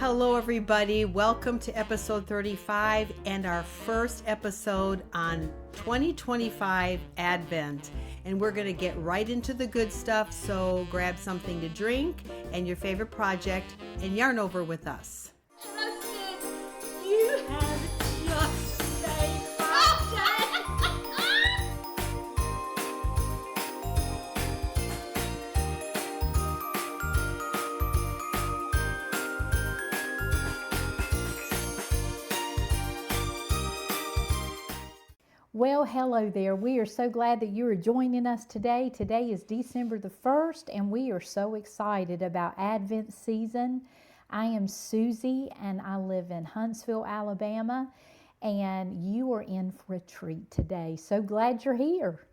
Hello, everybody. Welcome to episode 35 and our first episode on 2025 Advent. And we're going to get right into the good stuff. So grab something to drink and your favorite project and yarn over with us. You have just saved my day. Well, hello there. We are so glad that you are joining us today. Today is December the 1st, and we are so excited about Advent season. I am Susie, and I live in Huntsville, Alabama, and you are in for a treat today. So glad you're here.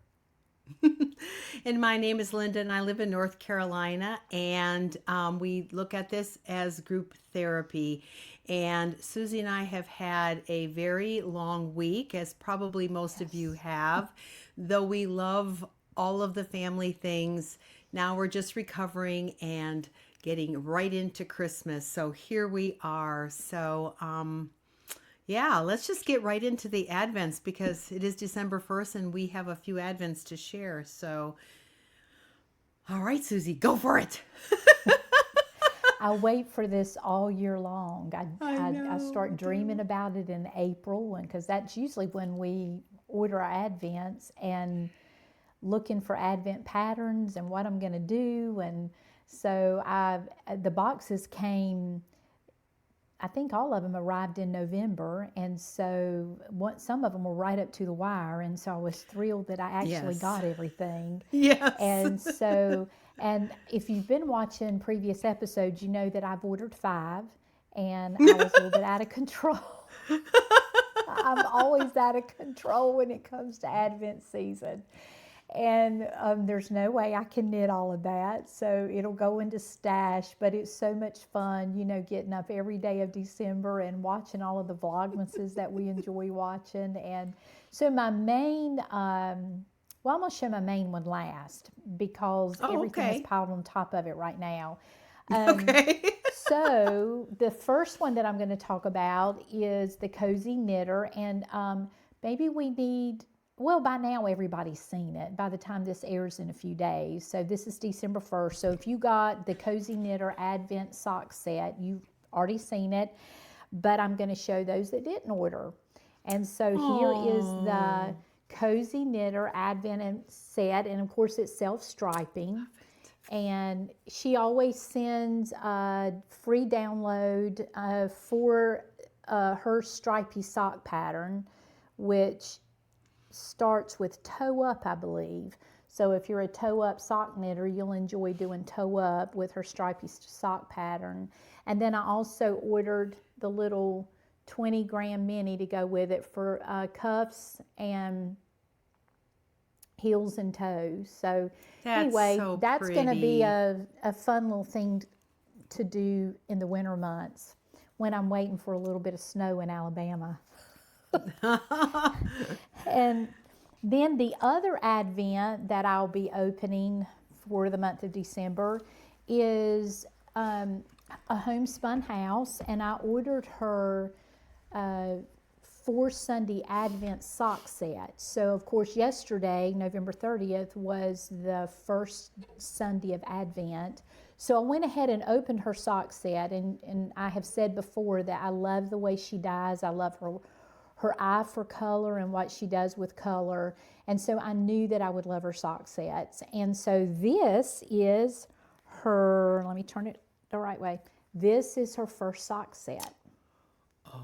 And my name is Linda, and I live in North Carolina, and we look at this as group therapy. And Susie and I have had a very long week, as probably most of you have, though we love all of the family things. Now we're just recovering and getting right into Christmas. So here we are. So, yeah, let's just get right into the Advents because it is December 1st and we have a few Advents to share. So, all right, Susie, go for it. I wait for this all year long. I I start dreaming about it in April, because that's usually when we order our Advents and looking for Advent patterns and what I'm going to do. And so the boxes came, I think all of them arrived in November, and so some of them were right up to the wire, and so I was thrilled that I actually got everything. Yes. And if you've been watching previous episodes, you know that I've ordered 5, and I was a little bit out of control. I'm always out of control when it comes to Advent season. And there's no way I can knit all of that, so it'll go into stash, but it's so much fun, getting up every day of December and watching all of the Vlogmases that we enjoy watching. And so my main, I'm going to show my main one last because everything is piled on top of it right now. So the first one that I'm going to talk about is the Cozy Knitter, and maybe we need... Well, by now everybody's seen it by the time this airs in a few days. So this is December 1st. So if you got the Cozy Knitter Advent sock set, you've already seen it. But I'm going to show those that didn't order. And so here is the Cozy Knitter Advent set. And of course it's self-striping. And she always sends a free download for her stripy sock pattern, which starts with toe up, I believe. So if you're a toe up sock knitter, you'll enjoy doing toe up with her stripy sock pattern. And then I also ordered the little 20-gram mini to go with it for cuffs and heels and toes. So anyway, that's going to be a fun little thing to do in the winter months when I'm waiting for a little bit of snow in Alabama. And then the other Advent that I'll be opening for the month of December is a homespun house, and I ordered her 4 Sunday Advent sock set. So of course yesterday, November 30th, was the first Sunday of Advent. So I went ahead and opened her sock set, and I have said before that I love the way she dyes. I love her eye for color and what she does with color. And so I knew that I would love her sock sets. And so this is her, let me turn it the right way. This is her first sock set. Oh.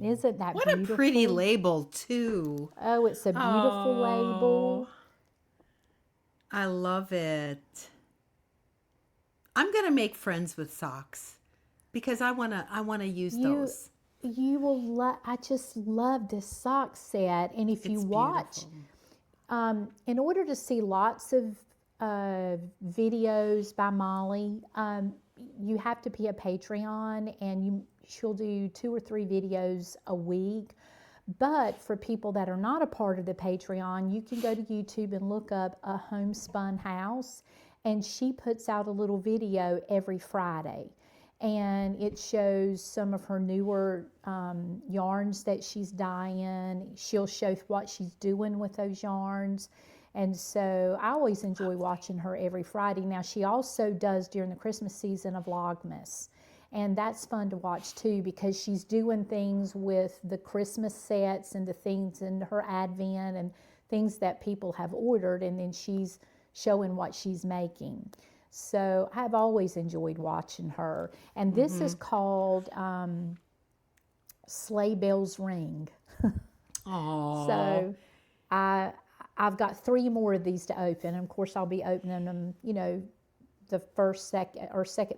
Isn't that what beautiful? What a pretty label too. Oh, it's a beautiful label. I love it. I'm going to make friends with socks because I want to use those. You will love, I just love this sock set. And if you watch, in order to see lots of videos by Molly, you have to be a Patreon, and she'll do 2 or 3 videos a week. But for people that are not a part of the Patreon, you can go to YouTube and look up a homespun house, and she puts out a little video every Friday. and it shows some of her newer yarns that she's dyeing. She'll show what she's doing with those yarns. And so I always enjoy watching her every Friday. Now, she also does during the Christmas season a Vlogmas. And that's fun to watch too, because she's doing things with the Christmas sets and the things in her Advent and things that people have ordered. And then she's showing what she's making. So I've always enjoyed watching her. And this is called Sleigh Bells Ring. Aww. So I've got 3 more of these to open. And of course, I'll be opening them, you know, the first, second,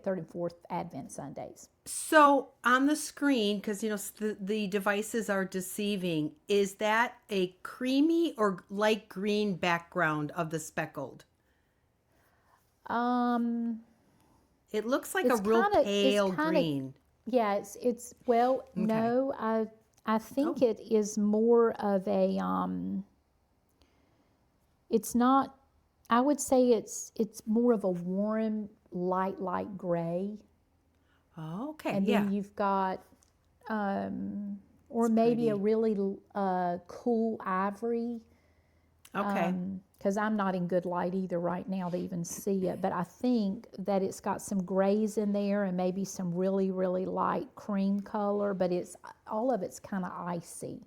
third, and fourth Advent Sundays. So on the screen, because, you know, the devices are deceiving, is that a creamy or light green background of the speckled? It looks like a real pale green. Yeah, it's well, Okay. no, I think it is more of a it's not, I would say it's more of a warm light gray. Oh, okay, And yeah. then you've got or maybe a really cool ivory. Okay. Because I'm not in good light either right now to even see it, but I think that it's got some grays in there and maybe some really, really light cream color, but all of it's kind of icy.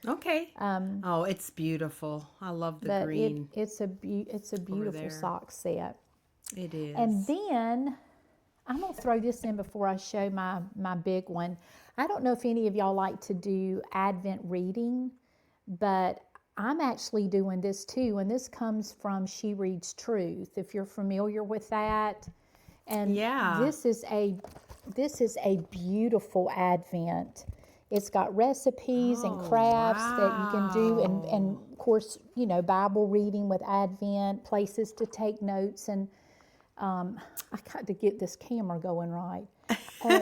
Okay. Oh, it's beautiful. I love the But green. it's a beautiful there. sock set. It is. And then I'm gonna throw this in before I show my big one. I don't know if any of y'all like to do Advent reading, but I'm actually doing this too, and this comes from She Reads Truth, if you're familiar with that. And Yeah. this is a beautiful Advent. It's got recipes and crafts that you can do, and of course, you know, Bible reading with Advent, places to take notes, and I got to get this camera going right. I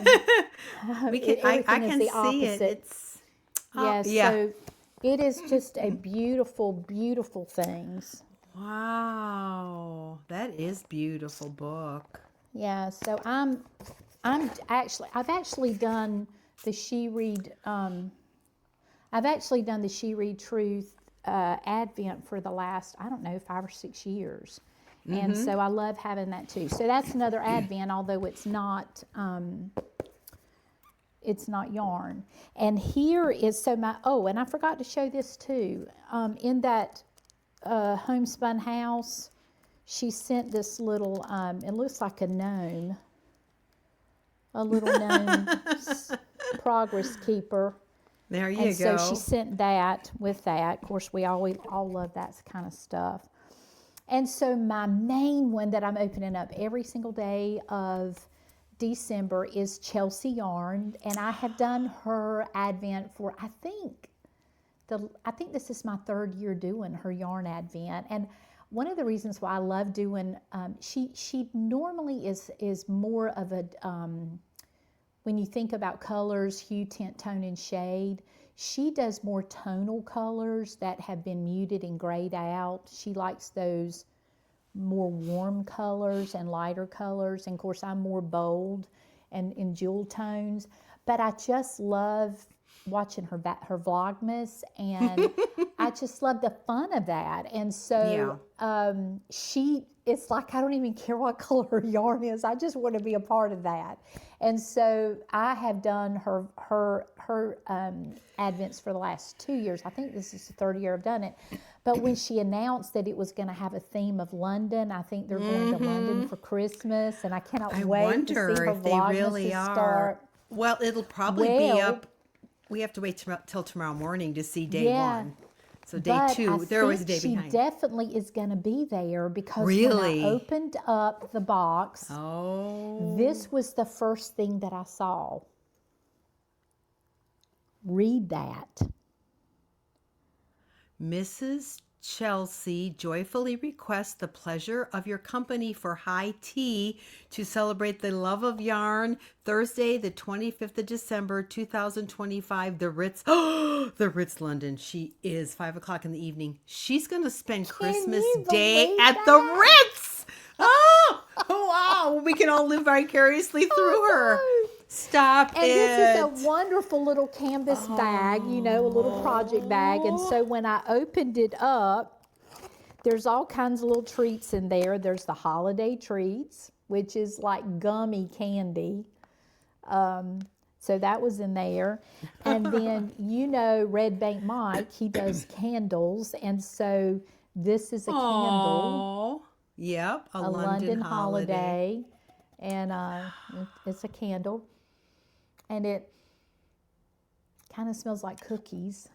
can see it. It's So it is just a beautiful, beautiful things. wow. That is beautiful book. Yeah, so I've actually done the She Read Truth Advent for the last, I don't know, 5 or 6 years. And so I love having that too. So that's another Advent, although it's not yarn. And here is, and I forgot to show this too. In that homespun house, she sent this little, it looks like a gnome, a little gnome progress keeper. There you And go. so she sent that with that. Of course, we all love that kind of stuff. And so my main one that I'm opening up every single day of December is Chelsea Yarn, and I have done her Advent for I think this is my 3rd year doing her yarn Advent. And one of the reasons why I love doing she normally is more of a when you think about colors, hue, tint, tone, and shade, she does more tonal colors that have been muted and grayed out. She likes those more warm colors and lighter colors. And of course, I'm more bold and in jewel tones. But I just love watching her Vlogmas, and I just love the fun of that. And so it's like I don't even care what color her yarn is. I just want to be a part of that. And so I have done her Advents for the last 2 years. I think this is the 3rd year I've done it. But when she announced that it was going to have a theme of London, I think they're going to London for Christmas, and I cannot wait to see her if they Vlogmas really start. are. Well, it'll probably be up. We have to wait till tomorrow morning to see day 1. So day 2, they're always a day behind. She definitely is going to be there because Really? when I opened up the box, this was the first thing that I saw. Read that. Mrs. Chelsea joyfully requests the pleasure of your company for high tea to celebrate the love of yarn. Thursday, the 25th of December, 2025, the Ritz. The Ritz, London. She is 5 o'clock in the evening. She's going to spend Christmas you Day believe at the Ritz. Oh, wow. Oh, we can all live vicariously through her. no. Stop And it. this is a wonderful little canvas bag, you know, a little project bag. And so when I opened it up, there's all kinds of little treats in there. There's the holiday treats, which is like gummy candy. So that was in there. And then, you know, Red Bank Mike, he does candles. And so this is a candle, Aw. Yep, a a London holiday. And it's a candle. And it kind of smells like cookies.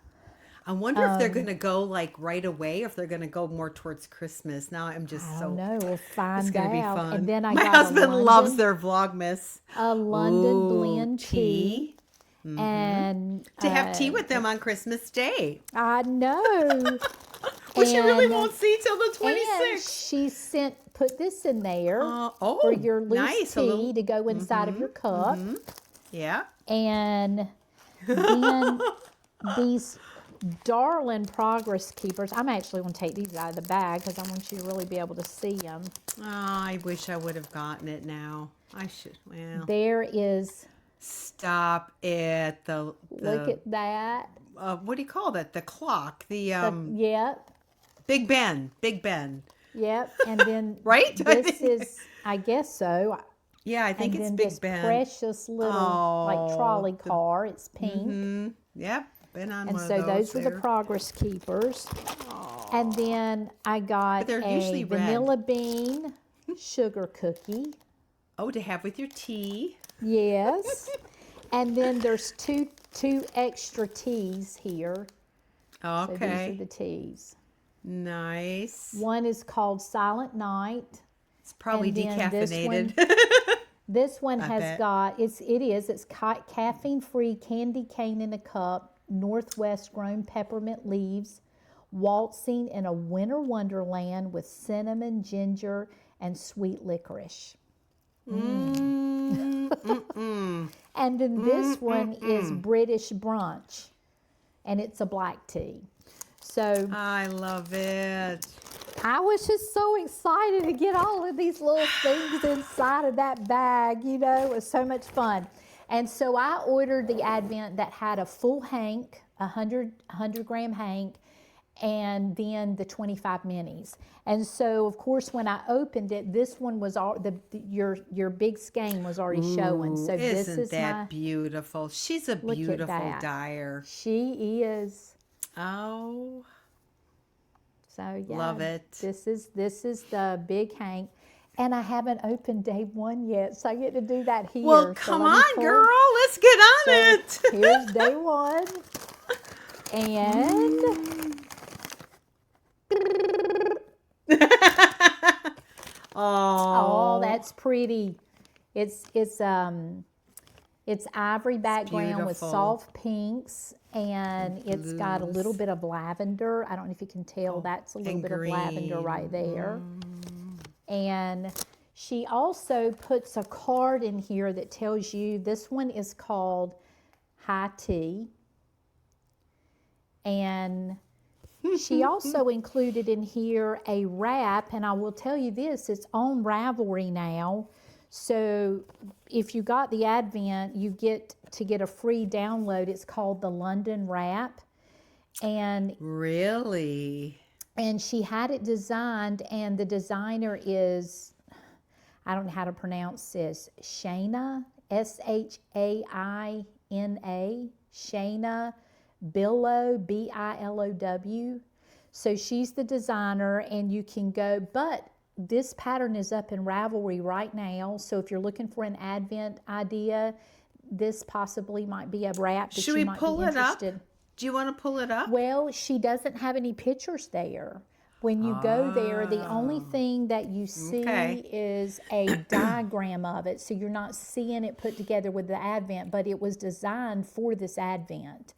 I wonder if they're going to go like right away, or if they're going to go more towards Christmas. Now I'm just I so. don't know. We'll find It's going to be out. fun. And then I My got husband a loves their Vlogmas. a London Ooh, blend tea. And To have tea with them on Christmas Day. I know. Which you really And- won't see till the And 26th. she put this in there Oh, for your loose nice. tea A little, to go inside of your cup. yeah. And then these darling progress keepers. I'm actually going to take these out of the bag because I want you to really be able to see them. Oh, I wish I would have gotten it now. I should. Well, There is, stop it. look at that. What do you call that? The clock. The Yep, Big Ben. Big Ben. yep. And then Right? this is, I guess so. Yeah, I think And it's then Big this Ben. precious little like trolley car. It's pink. Yep. Been on And one so of those were the there. progress keepers. And then I got But they're a usually red. vanilla bean sugar cookie. Oh, to have with your tea. Yes. And then there's two extra teas here. So these Okay. are the teas. Nice. One is called Silent Night. It's probably and then this decaffeinated. This one I has bet. got, it's caffeine-free candy cane in a cup, Northwest grown peppermint leaves, waltzing in a winter wonderland with cinnamon, ginger, and sweet licorice. And then this one is British brunch, and it's a black tea. So I love it. I was just so excited to get all of these little things inside of that bag. You know, it was so much fun. And so I ordered the Advent that had a full hank, 100-gram hank, and then the 25 minis. And so, of course, when I opened it, this one was all your big skein was already showing. So Ooh, this isn't is that beautiful? She's a Look at beautiful that. dyer. She is. Oh, So yeah, love it. This is the big hank, and I haven't opened day one yet, so I get to do that here. Well, So come let me on, pull- girl. Let's get on So it. here's day one, and oh, that's pretty. It's ivory background with beautiful. soft pinks, and it's got a little bit of lavender. I don't know if you can tell. That's a little and bit of lavender green. right there. And she also puts a card in here that tells you this one is called High Tea. And she also included in here a wrap, and I will tell you this, it's on Ravelry now. So if you got the Advent, you get a free download. It's called the London Wrap. And she had it designed, and the designer is, I don't know how to pronounce this, Shayna, Shaina, Shayna Billow, Bilow. So she's the designer, and you can go, but this pattern is up in Ravelry right now. So if you're looking for an Advent idea, this possibly might be a wrap that Should you we might pull be it up? interested. Do you want to pull it up? Well, she doesn't have any pictures there. When you go there, the only thing that you see Okay. is a diagram of it. So you're not seeing it put together with the Advent, but it was designed for this Advent.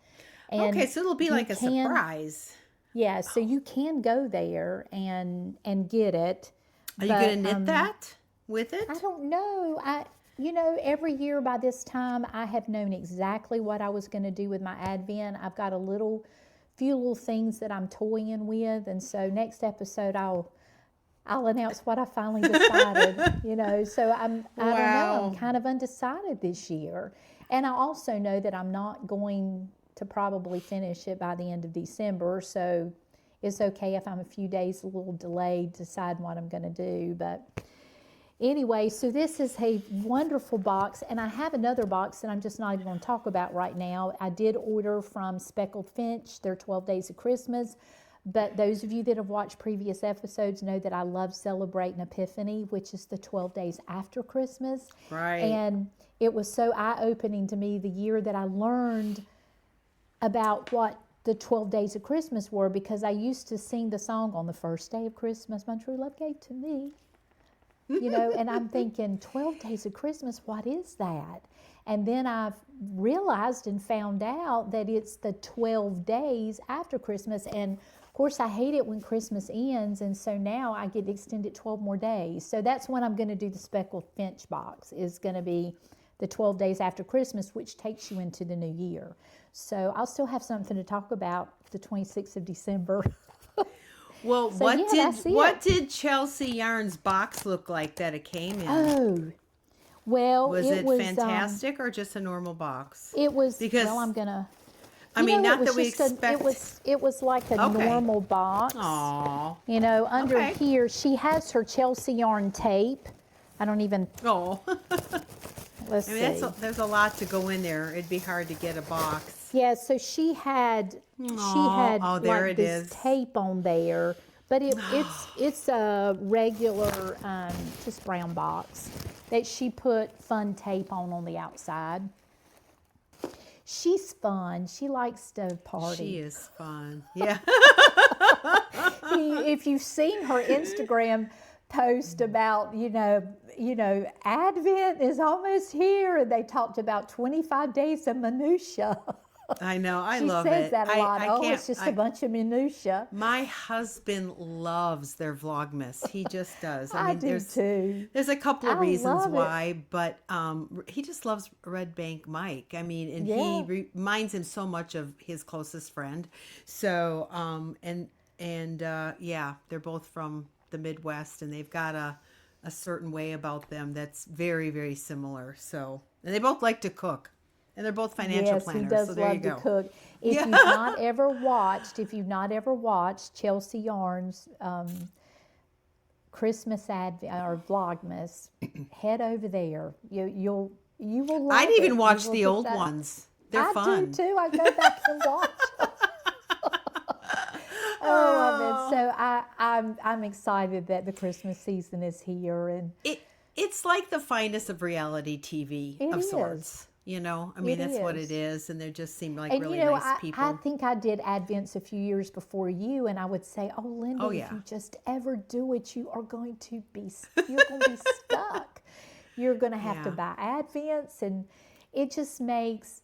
And Okay, so it'll be you like a can- surprise. Yeah, so you can go there and get it. Are you going to knit that with it? I don't know. Every year by this time, I have known exactly what I was going to do with my Advent. I've got few little things that I'm toying with, and so next episode I'll I'll announce what I finally decided, So I don't know. Wow. I'm kind of undecided this year. And I also know that I'm not going to probably finish it by the end of December. So it's okay if I'm a few days a little delayed deciding what I'm going to do. But anyway, so this is a wonderful box. And I have another box that I'm just not even going to talk about right now. I did order from Speckled Finch their 12 Days of Christmas. But those of you that have watched previous episodes know that I love celebrating Epiphany, which is the 12 days after Christmas. Right. And it was so eye-opening to me the year that I learned about what the 12 days of Christmas were, because I used to sing the song, on the first day of Christmas, my true love gave to me. And I'm thinking, 12 days of Christmas, what is that? And then I've realized and found out that it's the 12 days after Christmas. And of course, I hate it when Christmas ends, and so now I get extended 12 more days. So that's when I'm going to do the Speckled Finch box, is going to be the 12 days after Christmas, which takes you into the new year. So I'll still have something to talk about the 26th of December. Well, So, yeah, what did Chelsea Yarn's box look like that it came in? Oh, well, was it it was fantastic or just a normal box? It was, Because well, I'm going to... I mean, not it was that we just expect. it was like a Okay. normal box. Aw. Under Okay. here, she has her Chelsea yarn tape. I don't even, Oh. let's I mean, see. there's a lot to go in there. It'd be hard to get a box. Yeah, so she had Oh, there like it this is. tape on there, but it's a regular just brown box that she put fun tape on the outside. She's fun. She likes to party. She is fun. Yeah. If you've seen her Instagram post about, Advent is almost here, and they talked about 25 days of minutia. I know. I She love says it. that a lot. can't- It's just a bunch of minutia. My husband loves their Vlogmas. He just does. I do too. There's a couple of I reasons love it. why, but he just loves Red Bank Mike. I mean, and Yeah. he reminds him so much of his closest friend. So, yeah, they're both from the Midwest, and they've got a certain way about them that's very, very similar. So, and they both like to cook. And they're both financial Yes, planners. he does so there you love go. to cook. If Yeah. you've not ever watched Chelsea Yarn's Christmas or Vlogmas, head over there. You will love I'd even it. watch You will the get old that- ones. They're I fun. do too. I go back and watch. Oh, so I'm excited that the Christmas season is here, and It's like the finest of reality TV It of is. sorts. I mean, It that's what is. it is, and they just seem like And really you know, nice people. I think I did Advents a few years before you, and I would say, "Oh, Linda, Oh, if yeah. you just ever do it, you're going to be stuck. You're going to have to Yeah. buy Advents," and it just makes,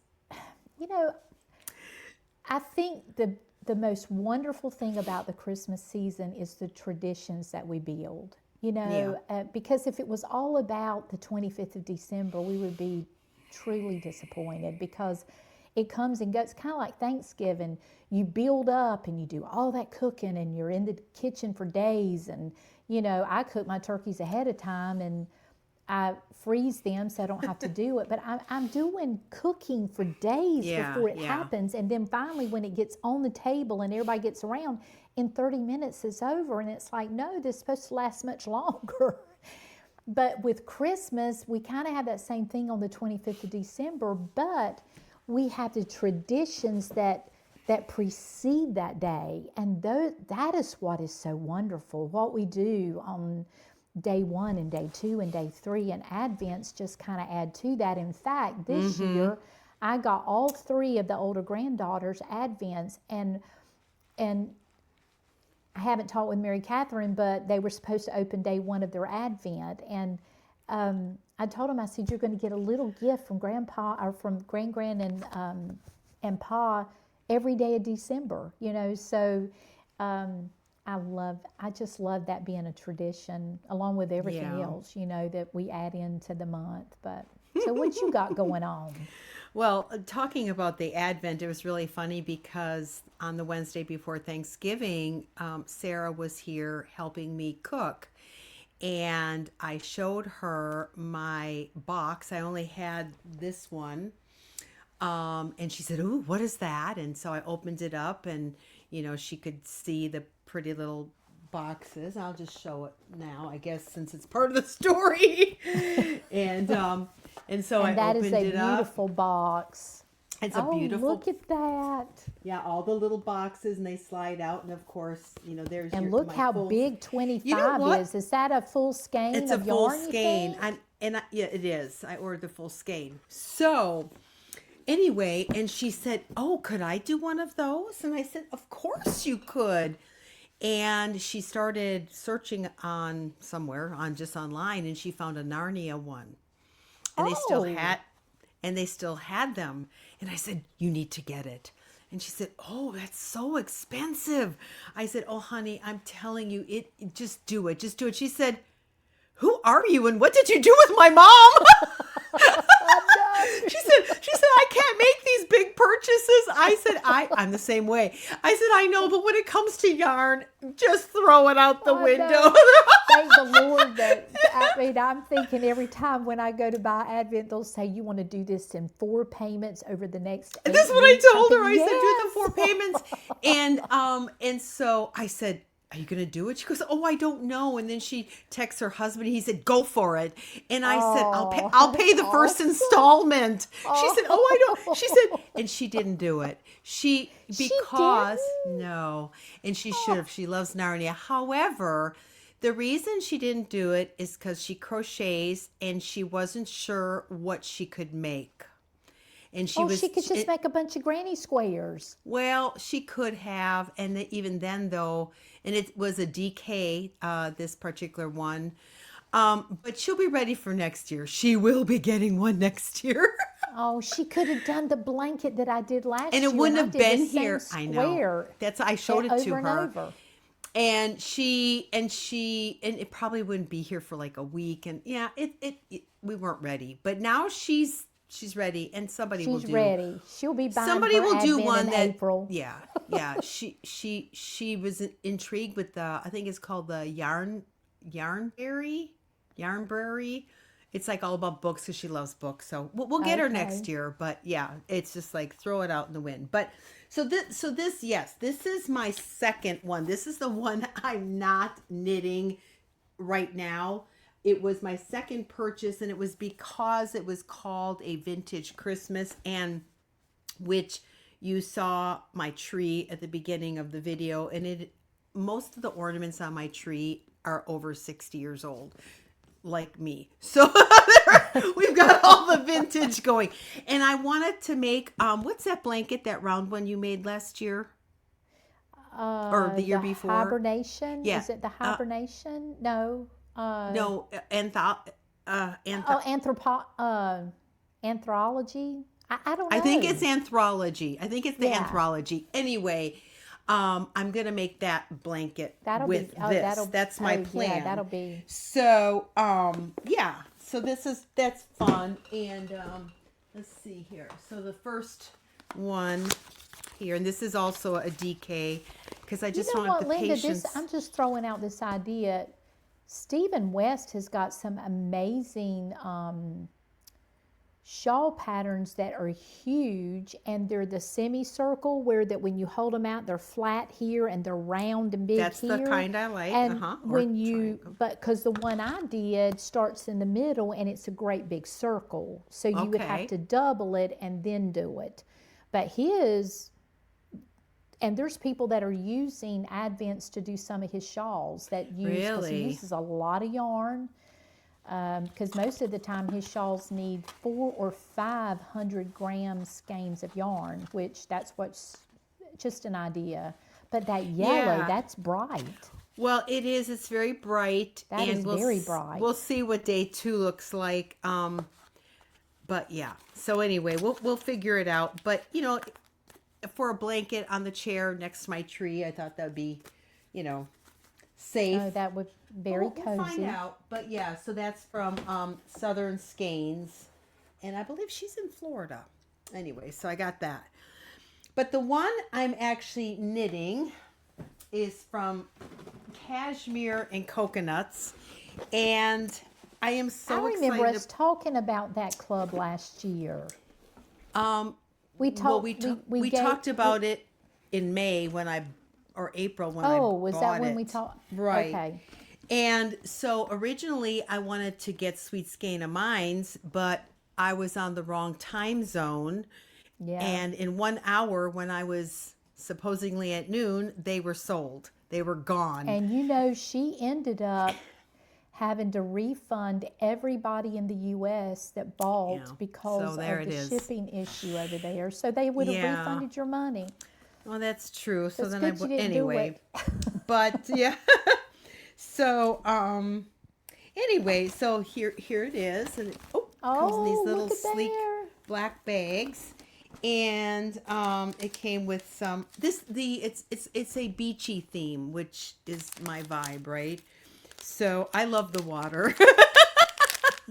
I think the most wonderful thing about the Christmas season is the traditions that we build. Because if it was all about the 25th of December, we would be truly disappointed, because it comes and goes. Kind of like Thanksgiving. You build up and you do all that cooking, and you're in the kitchen for days. And, I cook my turkeys ahead of time, and I freeze them so I don't have to do it. But I'm doing cooking for days before it happens. And then finally, when it gets on the table and everybody gets around, in 30 minutes it's over. And it's like, no, this is supposed to last much longer. But with Christmas, we kind of have that same thing on the 25th of December, but we have the traditions that precede that day. And that is what is so wonderful. What we do on day 1 and day 2 and day 3 and Advents just kind of add to that. In fact, this year, I got all 3 of the older granddaughters Advents, and I haven't talked with Mary Catherine, but they were supposed to open day 1 of their Advent. And I told them, I said, you're going to get a little gift from Grandpa or from Gran and Pa every day of December, So I just love that being a tradition, along with everything else, that we add into the month. But so what you got going on? Well, talking about the Advent, it was really funny because on the Wednesday before Thanksgiving, Sarah was here helping me cook. and I showed her my box. I only had this one. And she said, "Ooh, what is that?" And so I opened it up, and she could see the pretty little boxes. I'll just show it now, I guess, since it's part of the story. and so I that opened is a it up. beautiful box. It's a beautiful. Look at that. Yeah, all the little boxes, and they slide out, and of course, there's And your, look my how full, big 25 You know what? is. Is that a full skein It's a of full yarn, you skein. think? Yeah, it is. I ordered the full skein. So anyway, and she said, "Oh, could I do one of those?" And I said, "Of course you could." And she started searching on somewhere just online, and she found a Narnia one, and they still had them. And I said, "You need to get it." And she said, "Oh, that's so expensive." I said, "Oh, honey, I'm telling you, just do it. Just do it." She said, "Who are you and what did you do with my mom?" She said, "I can't make these big purchases." I said, I'm the same way. I said, "I know, but when it comes to yarn, just throw it out the window." Thank the Lord that, I'm thinking every time when I go to buy Advent, they'll say, "You want to do this in 4 payments over the next 8 That's what weeks." I told her. I said, "Do the Yes. 4 payments." And so I said, "Are you going to do it?" She goes, "Oh, I don't know." And then she texts her husband. He said, "Go for it." And I said, I'll pay the first installment." She said, "Oh, I don't." She said, and she didn't do it. No, and she should have. She loves Narnia. However, the reason she didn't do it is because she crochets and she wasn't sure what she could make. And she She could just make a bunch of granny squares. Well, she could have, and even then, though, and it was a DK, this particular one, but she'll be ready for next year. She will be getting one next year. Oh, she could have done the blanket that I did last year. And it wouldn't have I did been the same here. I know. square I showed it to over and her. over. And it probably wouldn't be here for like a week. And yeah, we weren't ready. But now she's ready, and somebody will do. She's ready. She'll be buying Somebody her will do Advent one in that April. yeah. She was intrigued with the, I think it's called the Yarnberry. It's like all about books because she loves books. So we'll get her next year. But yeah, it's just like throw it out in the wind. But so this is my second one. This is the one I'm not knitting right now. It was my second purchase, and it was because it was called a vintage Christmas, and which you saw my tree at the beginning of the video, and most of the ornaments on my tree are over 60 years old, like me. So we've got all the vintage going. And I wanted to make, what's that blanket, that round one you made last year? Or the year before? Hibernation? Yeah. Is it the hibernation? No. No, Anthropology? I don't know. I think it's anthropology. I think it's the anthropology. Anyway, I'm gonna make that blanket with this. That's my plan. Yeah, that'll be. So yeah. So that's fun. And let's see here. So the first one here, and this is also a DK because I just want the Linda, patience. I'm just throwing out this idea. Stephen West has got some amazing shawl patterns that are huge, and they're the semicircle where that when you hold them out, they're flat here and they're round and big That's here. the kind I like. And because the one I did starts in the middle and it's a great big circle, so you would have to double it and then do it. But and there's people that are using Advents to do some of his shawls that use, because he uses a lot of yarn. Because most of the time his shawls need 400 or 500 gram skeins of yarn, which that's what's just an idea. But that yellow, that's bright. Well, it is. It's very bright. That is very bright. We'll see what day 2 looks like. But yeah. So anyway, we'll figure it out. But for a blanket on the chair next to my tree, I thought that would be, safe. Oh, that would be very cozy. We'll find out. But yeah, so that's from Southern Skeins, and I believe she's in Florida. Anyway, so I got that. But the one I'm actually knitting is from Cashmere and Coconuts, And I am so I remember excited. us talking about that club last year. Um, We well, talked. we talked about it in May or April when I Oh, was that bought when we it. talked? Right. Okay. And so originally I wanted to get Sweet Skein of Mines, but I was on the wrong time zone. Yeah. And in 1 hour, when I was supposedly at noon, they were sold. They were gone. And you know, she ended up having to refund everybody in the U.S. that bought Yeah. because So there of it the is. shipping issue over there. So they would have Yeah. refunded your money. Well, that's true. So That's then good you didn't do anyway. it. But yeah. So anyway, so here it is, and it comes in these Oh, little look at sleek there. black bags, and it came with some it's a beachy theme, which is my vibe, right? So I love the water.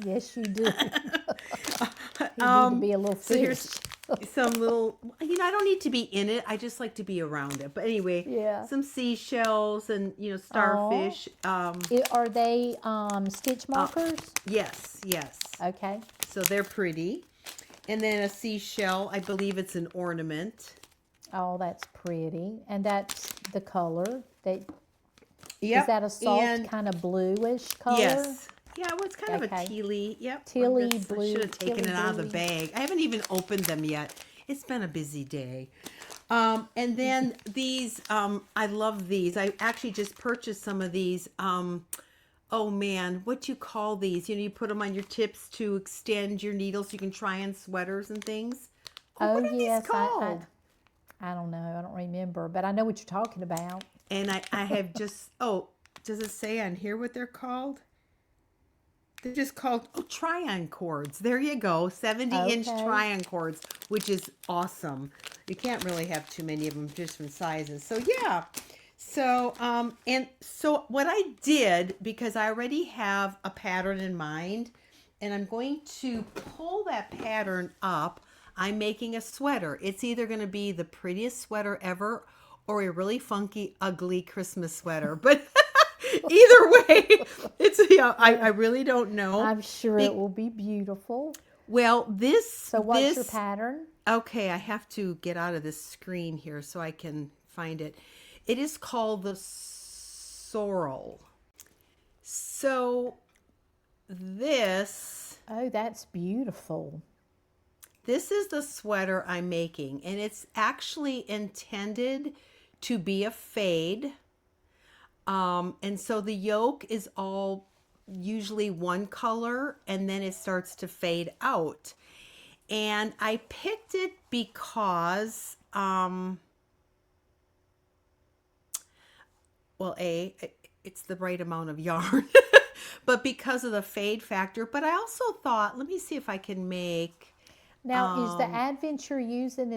Yes, you do. You need to be a little So fish. here's some little, I don't need to be in it. I just like to be around it. But anyway, Yeah. some seashells and, starfish. Are they stitch markers? Yes. Okay. So they're pretty. And then a seashell, I believe it's an ornament. Oh, that's pretty. And that's the color. Yep. Is that a soft and kind of bluish color? yes. Yeah, well, it's kind of Okay. a tealy. Yep. Tealy I blue, should have taken tealy it out of the bluey. bag. I haven't even opened them yet. It's been a busy day. And then these, I love these. I actually just purchased some of these. Oh man, what do you call these? You put them on your tips to extend your needles. You can try on sweaters and things. Oh, what are yes. these called? I don't know. I don't remember, but I know what you're talking about. And I have just, does it say on here what they're called? They're just called try-on cords. There you go, 70-inch Okay. try-on cords, which is awesome. You can't really have too many of them, different sizes. So yeah. So and so what I did, because I already have a pattern in mind, and I'm going to pull that pattern up. I'm making a sweater. It's either going to be the prettiest sweater ever or a really funky, ugly Christmas sweater. But either way, it's I really don't know. I'm sure it will be beautiful. Well, So what's your pattern? Okay, I have to get out of this screen here so I can find it. It is called the sorrel. So this Oh, that's beautiful. is the sweater I'm making, and it's actually intended to be a fade. And so the yoke is all usually one color, and then it starts to fade out. And I picked it because, it's the right amount of yarn, but because of the fade factor. But I also thought, let me see if I can make. Now, is the adventure using,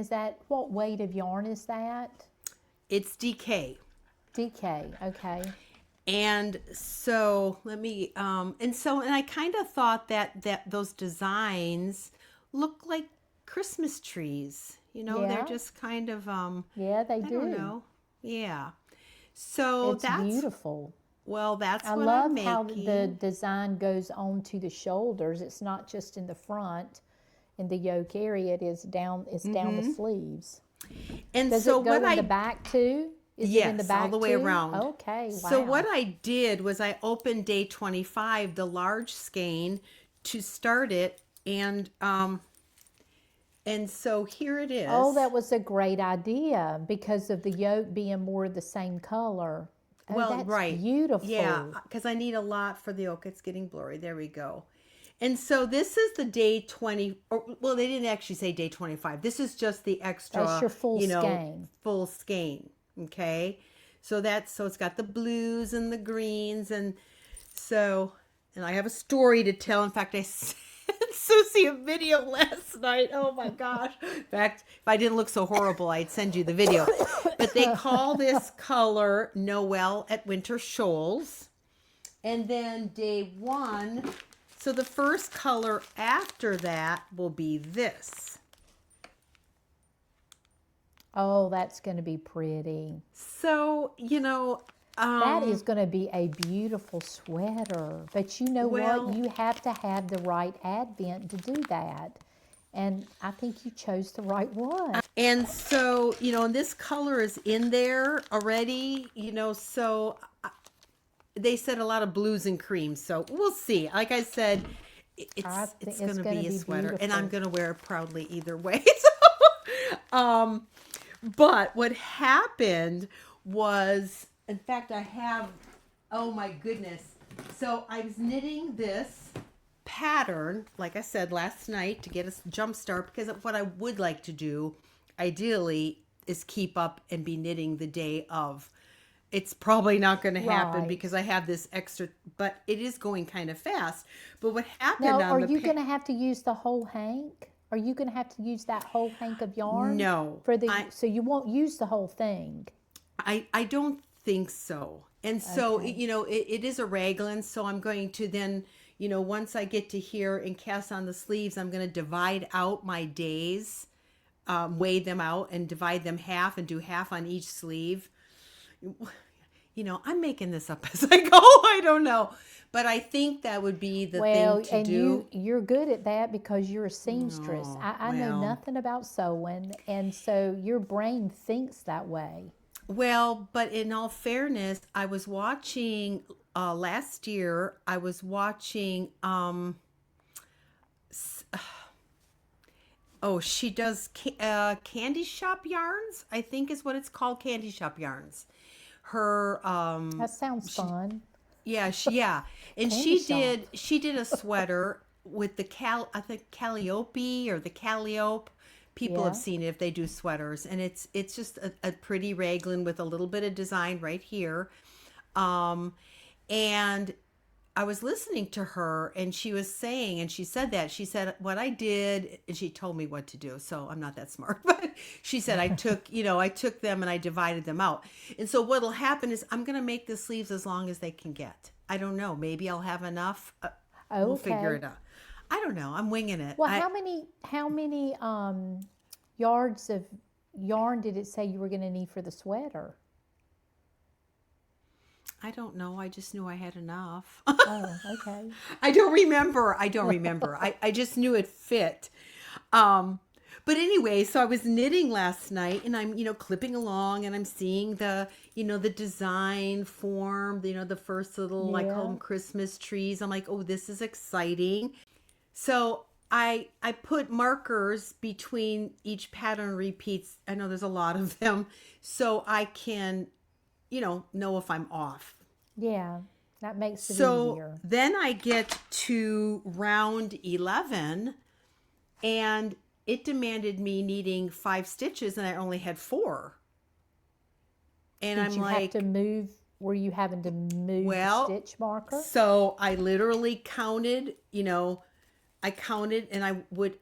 what weight of yarn is that? It's DK. DK, okay. And so let me, and I kind of thought that those designs look like Christmas trees. They're Yeah. just kind of, Yeah, they I do. don't know. Yeah. So It's that's beautiful. that's I what love I'm how making. the design goes on to the shoulders. It's not just in the front, in the yoke area. It is down. It's down the sleeves. And Does so it go what in I the back too? Is it in the yes, back all the way too? around. Okay, wow. So what I did was I opened day 25, the large skein, to start it, and so here it is. Oh, that was a great idea because of the yoke being more the same color. Oh, well, that's right. beautiful. Yeah, because I need a lot for the yoke. It's getting blurry. There we go. And so this is the day 20, well, they didn't actually say day 25. This is just the extra, That's your full skein. Full skein. Okay. So it's got the blues and the greens. And I have a story to tell. In fact, I sent Susie a video last night. Oh my gosh. In fact, if I didn't look so horrible, I'd send you the video. But they call this color Noel at Winter Shoals. And then day 1, so the first color after that will be this. Oh, that's going to be pretty. So, That is going to be a beautiful sweater. But you know Well- what? You have to have the right advent to do that. And I think you chose the right one. And so, and this color is in there already, so they said a lot of blues and creams. So we'll see. Like I said, it's going to be a sweater, and I'm going to wear it proudly either way. So, but what happened was, in fact, I have, oh my goodness. So I was knitting this pattern, like I said, last night to get a jump start, because what I would like to do, ideally, is keep up and be knitting the day of. It's probably not going to happen Right. because I have this extra, but it is going kind of fast. But what happened Now, on are the you going to have to use the whole hank? Are you going to have to use that whole hank of yarn? No, So you won't use the whole thing. I don't think so. And so, Okay. it is a raglan. So I'm going to then, once I get to here and cast on the sleeves, I'm going to divide out my days, weigh them out and divide them half and do half on each sleeve. I'm making this up as I go. I don't know. But I think that would be the thing to do. You're good at that because you're a seamstress. Oh, I know well. nothing about sewing, and so your brain thinks that way. Well, but in all fairness, I was watching last year, I was watching she does candy shop yarns, I think is what it's called, candy shop yarns. Her That sounds fun. yeah, and Candy she did a sweater with the I think calliope or the calliope. People have Yeah. seen it if they do sweaters, and it's just a pretty raglan with a little bit of design right here. And I was listening to her, and she was saying, and she said what I did, and she told me what to do. So I'm not that smart, but she said I took them and I divided them out. And so what'll happen is I'm going to make the sleeves as long as they can get. I don't know. Maybe I'll have enough. We'll figure Okay. it out. I don't know. I'm winging it. Well, how many yards of yarn did it say you were going to need for the sweater? I don't know. I just knew I had enough. Oh, okay. I don't remember. I just knew it fit. But anyway, so I was knitting last night, and I'm, clipping along, and I'm seeing the design form, the first little, I call Yeah. them Christmas trees. I'm like, oh, this is exciting. So I put markers between each pattern repeats. I know there's a lot of them, so I can, know if I'm off. Yeah, that makes it So easier. then I get to round 11, and it demanded me needing 5 stitches, and I only had 4. And Did I'm you have like, to move? Were you having to move well, the stitch marker? so I literally counted, I counted, and I would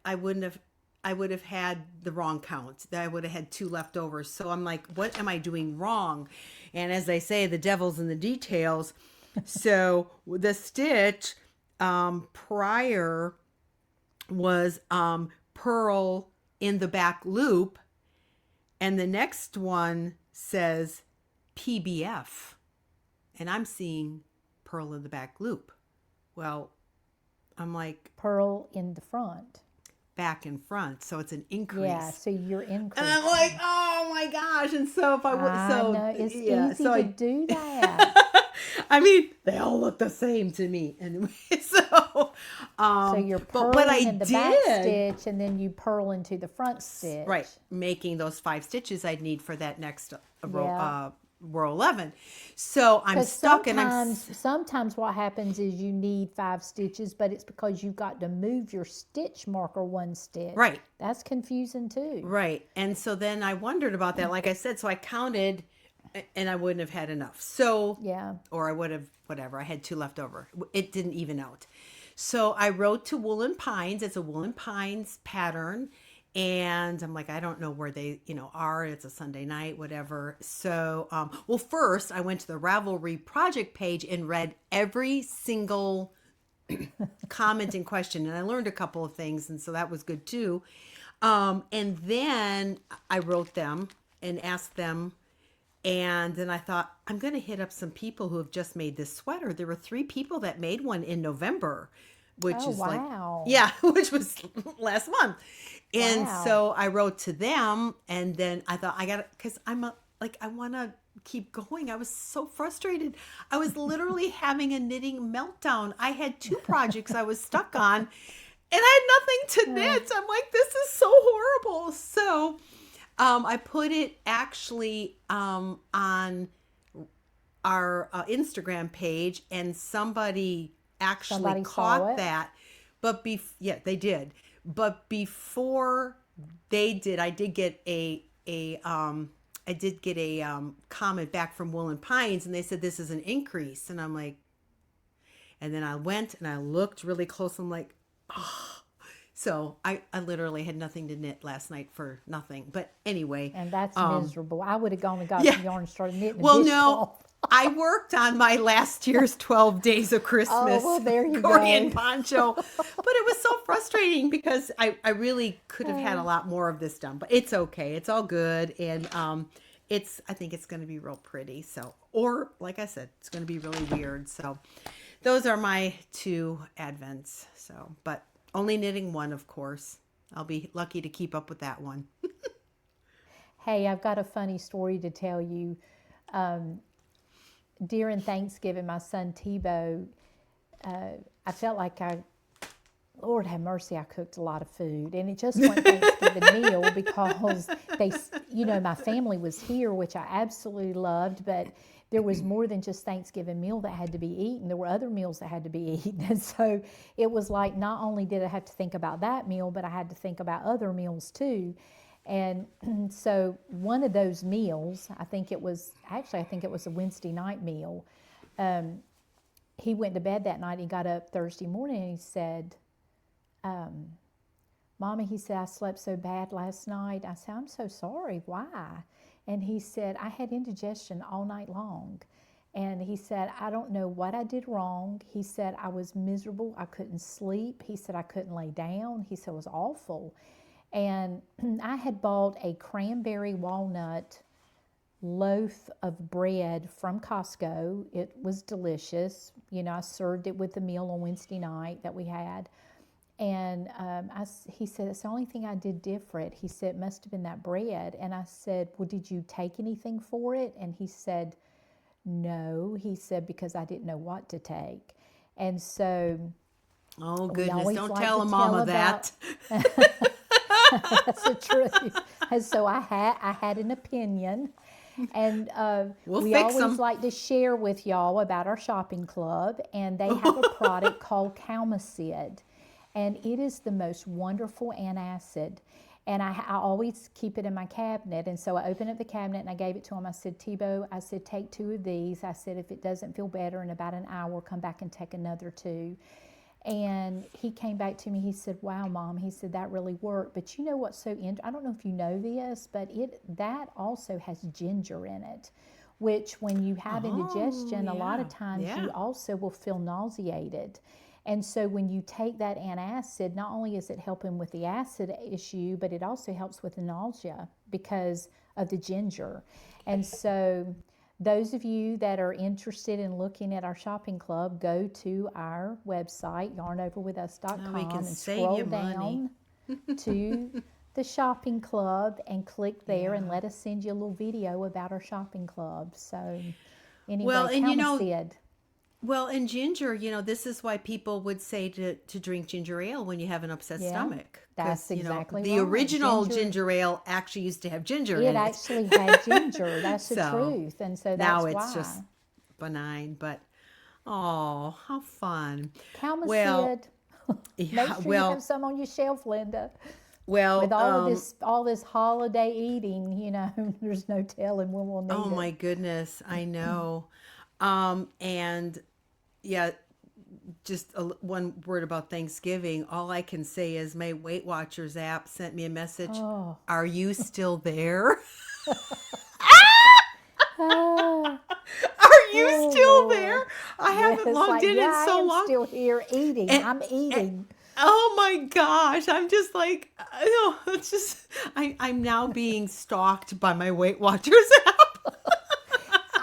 have had the wrong count. I would have had 2 left over. So I'm like, what am I doing wrong? And as they say, the devil's in the details. So the stitch prior was purl in the back loop, and the next one says PBF, and I'm seeing purl in the back loop. Well, I'm like, Purl in the front. back and front, so it's an increase. Yeah, so you're And increasing. I'm like, oh my gosh! And so if I would, I so know, it's yeah, easy so to I, do that. I mean, they all look the same to me anyway. So, So you're but what I purling in the back stitch, and then you purl into the front stitch. right, making those 5 stitches I'd need for that next row, Yeah. row 11. So I'm Because stuck, and I'm sometimes what happens is you need 5 stitches, but it's because you've got to move your stitch marker 1 stitch. right. That's confusing too. Right. And so then I wondered about that. Like I said, so I counted, and I wouldn't have had enough. So, Yeah. or I would have, whatever. I had 2 left over. It didn't even out. So I wrote to Woolen Pines. It's a Woolen Pines pattern. And I'm like, I don't know where they, are. It's a Sunday night, whatever. So, well, first I went to the Ravelry project page and read every single comment and question, and I learned a couple of things, and so that was good too. And then I wrote them and asked them, And then I thought, I'm going to hit up some people who have just made this sweater. There were 3 people that made one in November, which Oh, is like, wow. yeah, which was last month. And Wow. so I wrote to them, and then I thought I got to, because I want to keep going. I was so frustrated. I was literally having a knitting meltdown. I had 2 projects I was stuck on, and I had nothing to knit. I'm like, this is so horrible. So I put it actually on our Instagram page, and somebody actually Somebody saw caught it? that. But yeah, they did. But before they did, I did get a comment back from Wool and Pines, and they said this is an increase, and I'm like, and then I went and I looked really close. I'm like, oh. So I literally had nothing to knit last night for nothing. But anyway, And that's miserable. I would have gone and got yeah. some yarn and started knitting a well, no, dishcloth. I worked on my last year's 12 Days of Christmas Oh, well, there you Korean go. poncho. But it was so frustrating because I really could have had a lot more of this done. But it's okay. It's all good. And I think it's going to be real pretty. So, or like I said, it's going to be really weird. So those are my 2 advents. So, but only knitting one, of course. I'll be lucky to keep up with that one. Hey, I've got a funny story to tell you. During Thanksgiving, my son Tebow, I felt like Lord have mercy, I cooked a lot of food. And it just wasn't Thanksgiving meal because my family was here, which I absolutely loved, but there was more than just Thanksgiving meal that had to be eaten. There were other meals that had to be eaten. And so it was like, not only did I have to think about that meal, but I had to think about other meals too. And so one of those meals, I think it was a Wednesday night meal. He went to bed that night. He got up Thursday morning and he said, Mommy, he said, I slept so bad last night. I said, I'm so sorry. Why? And he said, I had indigestion all night long. And he said, I don't know what I did wrong. He said, I was miserable. I couldn't sleep. He said, I couldn't lay down. He said, it was awful. And I had bought a cranberry walnut loaf of bread from Costco. It was delicious. I served it with the meal on Wednesday night that we had. And he said, it's the only thing I did different. He said, it must have been that bread. And I said, well, did you take anything for it? And he said, no. He said, because I didn't know what to take. And so... Oh, goodness. Don't like tell a mama that. That's the truth. And so I had an opinion. And we always like to share with y'all about our shopping club. And they have a product called Calmacid. And it is the most wonderful antacid. And I always keep it in my cabinet. And so I opened up the cabinet and I gave it to him. I said, Tebow, I said, take 2 of these. I said, if it doesn't feel better in about an hour, come back and take another 2. And he came back to me. He said, wow, Mom. He said, that really worked. But you know what's so interesting? I don't know if you know this, but that also has ginger in it, which when you have indigestion, a lot of times you also will feel nauseated. And so when you take that antacid, not only is it helping with the acid issue, but it also helps with the nausea because of the ginger. And so those of you that are interested in looking at our shopping club, go to our website, yarnoverwithus.com, and scroll down to the shopping club and click there and let us send you a little video about our shopping club. So anyway, well, and Calmacid. Well, and ginger, this is why people would say to drink ginger ale when you have an upset stomach. That's exactly the right. original ginger ale actually used to have ginger in it. It actually had ginger. That's the truth. And so that's now why. It's just benign. But, oh, how fun. Calmacid. Well, Make sure you have some on your shelf, Linda. Well, with all this holiday eating, there's no telling when we'll need it. Oh my goodness, I know. And yeah, just one word about Thanksgiving. All I can say is my Weight Watchers app sent me a message. Oh. Are you still there? Are you still there? I haven't logged in so long. I'm still here eating. I'm eating. Oh my gosh. I'm just like, it's just, I'm now being stalked by my Weight Watchers app.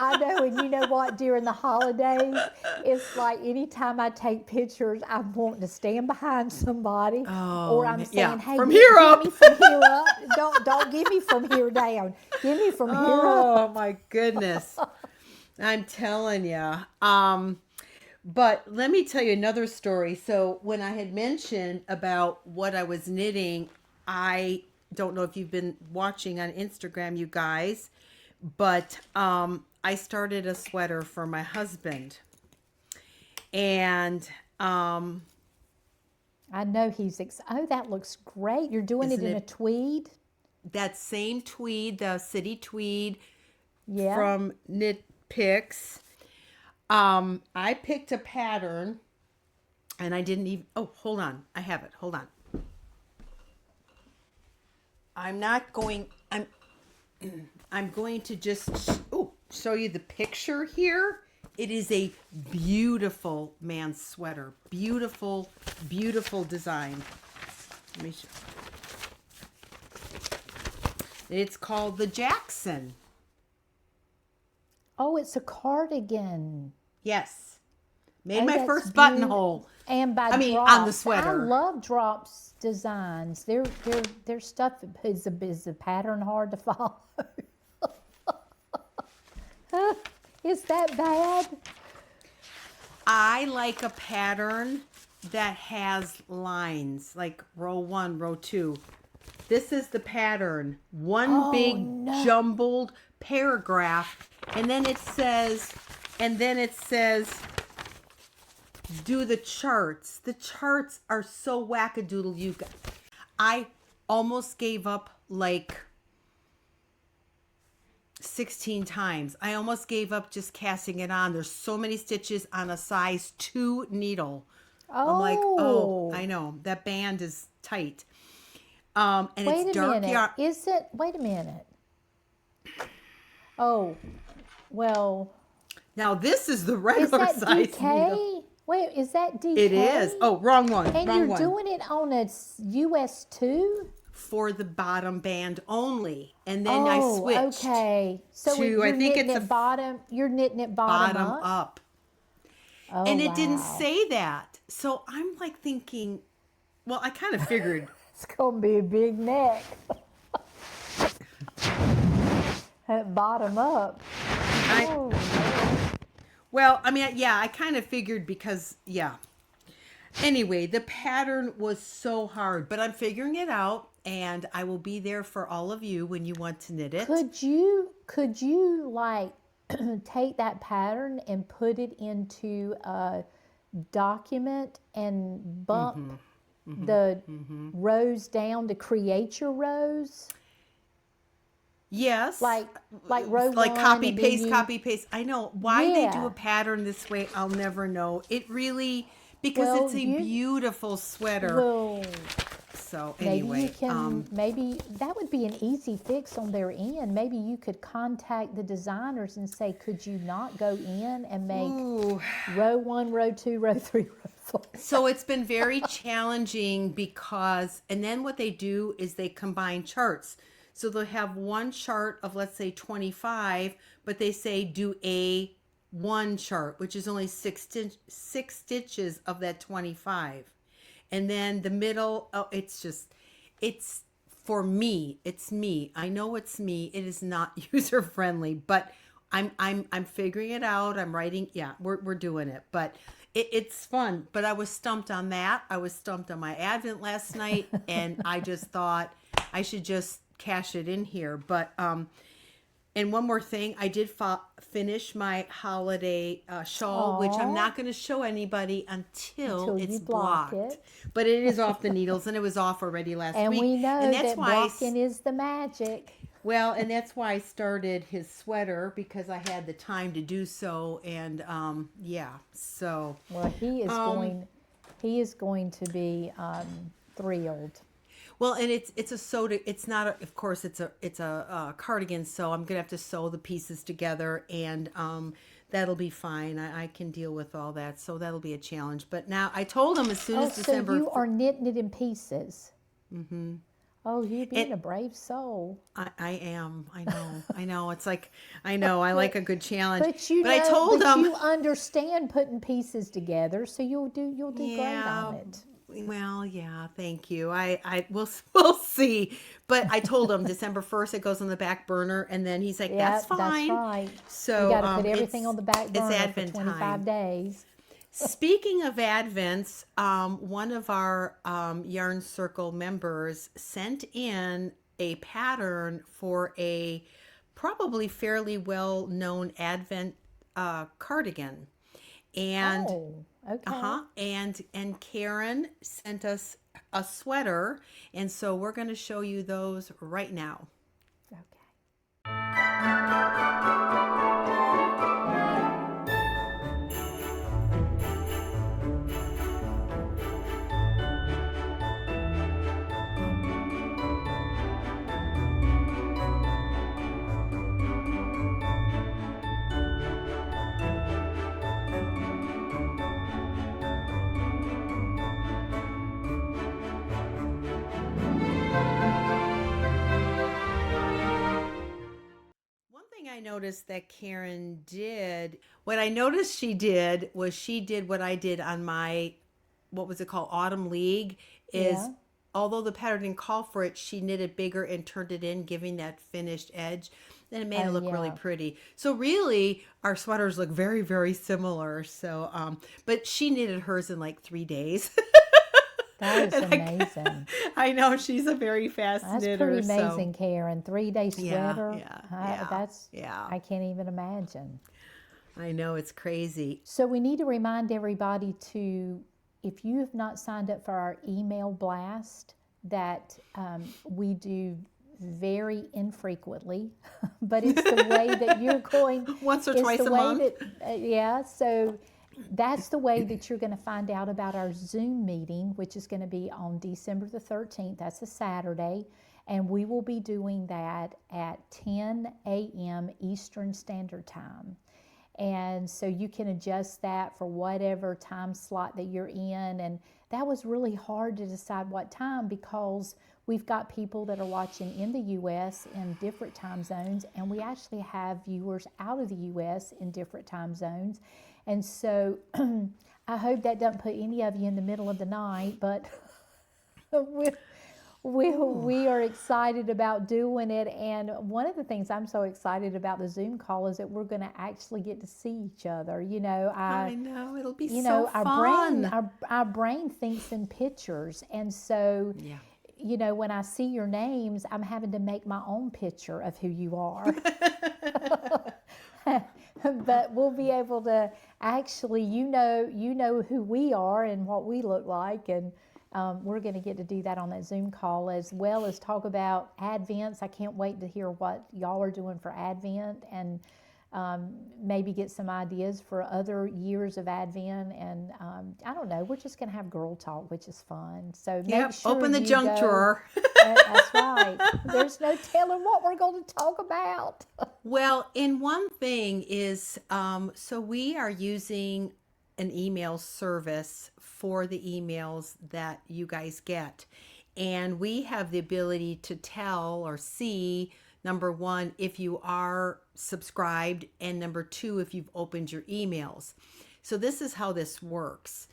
I know, and you know what? During the holidays, it's like anytime I take pictures, I'm wanting to stand behind somebody, or I'm saying, "Hey, from here give up." me from here up. Don't give me from here down. Give me from here up." Oh my goodness. I'm telling you. But let me tell you another story. So when I had mentioned about what I was knitting, I don't know if you've been watching on Instagram, you guys, but I started a sweater for my husband. And I know oh, that looks great. You're doing it isn't in a it tweed. that same tweed, the city tweed Yeah. from Knit Picks. I picked a pattern and I didn't even, oh, hold on. I have it. Hold on. I'm not going, I'm going to just, show you the picture here. It is a beautiful man's sweater. Beautiful, beautiful design. Let me show. It's called the Jackson. Oh, it's a cardigan. Yes. Made Oh, my that's first buttonhole. And by I mean, Drops. on the sweater. I love Drops designs. Their stuff is the pattern hard to follow. Is that bad? I like a pattern that has lines, like row 1, row 2. This is the pattern. One big jumbled paragraph, and then it says, do the charts. The charts are so wackadoodle. I almost gave up like 16 times. I almost gave up just casting it on. There's so many stitches on a size 2 needle. I'm like, I know that band is tight. And Wait it's a dark minute. yarn. Is it? Wait a minute. Oh, well. Now this is the Is regular that size DK? needle. Wait, is that DK? It is. Oh, wrong one. And wrong you're one. doing it on a US 2? For the bottom band only, and then I switched. Okay. So to, you're I think knitting it's it bottom. You're knitting it bottom up. Oh, And it didn't wow. say that. So I'm like thinking, well, I kind of figured. It's gonna be a big neck. Bottom up. Oh. Well, I mean, yeah, I kind of figured because, yeah. Anyway, the pattern was so hard, but I'm figuring it out, and I will be there for all of you when you want to knit it. Could you like take that pattern and put it into a document and bump the rows down to create your rows? Yes. Like row like one, copy and then paste, you- copy paste. I know why they do Yeah. a pattern this way. I'll never know. It really, because Well, it's a beautiful sweater. Well, So maybe anyway, you can. Maybe that would be an easy fix on their end. Maybe you could contact the designers and say, could you not go in and make row 1, row 2, row 3, row 4? so it's been very challenging because, and then what they do is they combine charts. So they'll have one chart of, let's say 25, but they say do a one chart, which is only six stitches of that 25. And then the middle, it's for me. It's me. I know it's me. It is not user friendly, but I'm figuring it out. I'm writing. Yeah, we're doing it, but it's fun. But I was stumped on that. I was stumped on my Advent last night, and I just thought I should just cash it in here. But and one more thing, I did finish my holiday shawl, which I'm not going to show anybody until it's you block blocked. it. But it is off the needles, and it was off already last And week. we know and that's that why blocking is the magic. well, and that's why I started his sweater, because I had the time to do so. And yeah, so Well, he is going to be thrilled. well, and it's a sewed. It's not a, of course it's a cardigan, so I'm gonna have to sew the pieces together, and that'll be fine. I can deal with all that, so that'll be a challenge. But now I told him as soon as December. So you are knitting it in pieces. Oh, you being And a brave soul. I am. I know. I know. It's like, I know. I like a good challenge. But you But I know, told but him, you understand putting pieces together, so you'll do great on yeah, it. well, yeah, thank you. We'll see. But I told him December 1st it goes on the back burner, and then he's like, that's Yep, that's fine. right. We So got to put everything on the back it's burner for Advent 25 time. days. Speaking of Advents, one of our Yarn Circle members sent in a pattern for a probably fairly well known Advent cardigan. And Oh, okay. uh-huh, and Karen sent us a sweater, and so we're going to show you those right now. Okay. One thing I noticed that Karen did, what I noticed she did was she did what I did on my, what was it called, Autumn League, is Yeah. although the pattern didn't call for it, she knit it bigger and turned it in, giving that finished edge. Then it made Oh, it look really yeah. pretty. So really, our sweaters look very, very similar. So, but she knitted hers in like 3 days. That is And amazing. I know she's a very fast That's pretty knitter. So amazing, Karen. 3-day yeah, sweater. yeah, yeah, That's, yeah. I can't even imagine. I know it's crazy. So we need to remind everybody to, if you have not signed up for our email blast, that we do very infrequently, but it's the way that you're going. Once or It's twice the a way month. that, yeah. So that's the way that you're going to find out about our Zoom meeting, which is going to be on December the 13th. That's a Saturday. And we will be doing that at 10 a.m. Eastern Standard Time. And so you can adjust that for whatever time slot that you're in. And that was really hard to decide what time because we've got people that are watching in the US in different time zones, and we actually have viewers out of the US in different time zones. And so I hope that doesn't put any of you in the middle of the night, but we are excited about doing it. And one of the things I'm so excited about the Zoom call is that we're going to actually get to see each other. I know it'll be You so know, fun. our brain thinks in pictures. And so, Yeah. when I see your names, I'm having to make my own picture of who you are. But we'll be able to actually, you know who we are and what we look like, and we're going to get to do that on that Zoom call, as well as talk about Advents. I can't wait to hear what y'all are doing for Advent, and maybe get some ideas for other years of Advent. And I don't know, we're just going to have girl talk, which is fun. So make Yep. sure Open the you junk go. drawer. That's right. There's no telling what we're going to talk about. Well, and one thing is, so we are using an email service for the emails that you guys get. And we have the ability to tell or see, number one, if you are subscribed, and number two, if you've opened your emails. So this is how this works.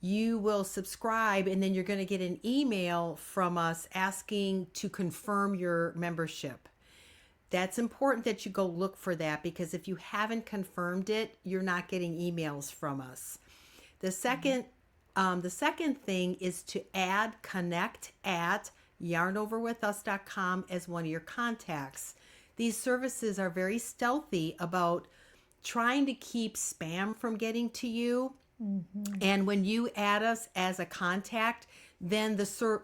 You will subscribe, and then you're going to get an email from us asking to confirm your membership. That's important that you go look for that, because if you haven't confirmed it, you're not getting emails from us. The second thing is to add connect at yarnoverwithus.com as one of your contacts. These services are very stealthy about trying to keep spam from getting to you. And when you add us as a contact, then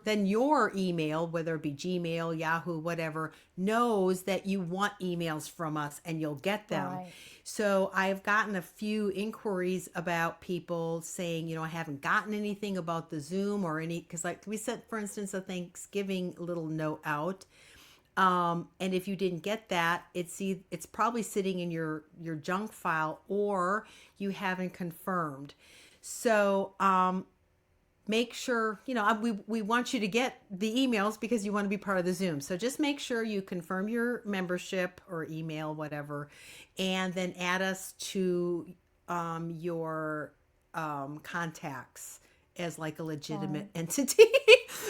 then your email, whether it be Gmail, Yahoo, whatever, knows that you want emails from us, and you'll get them. Right. So I've gotten a few inquiries about people saying, I haven't gotten anything about the Zoom or because like we sent, for instance, a Thanksgiving little note out. And if you didn't get that, it's probably sitting in your junk file, or you haven't confirmed. So make sure, we want you to get the emails because you want to be part of the Zoom. So just make sure you confirm your membership or email, whatever, and then add us to your contacts as like a legitimate entity.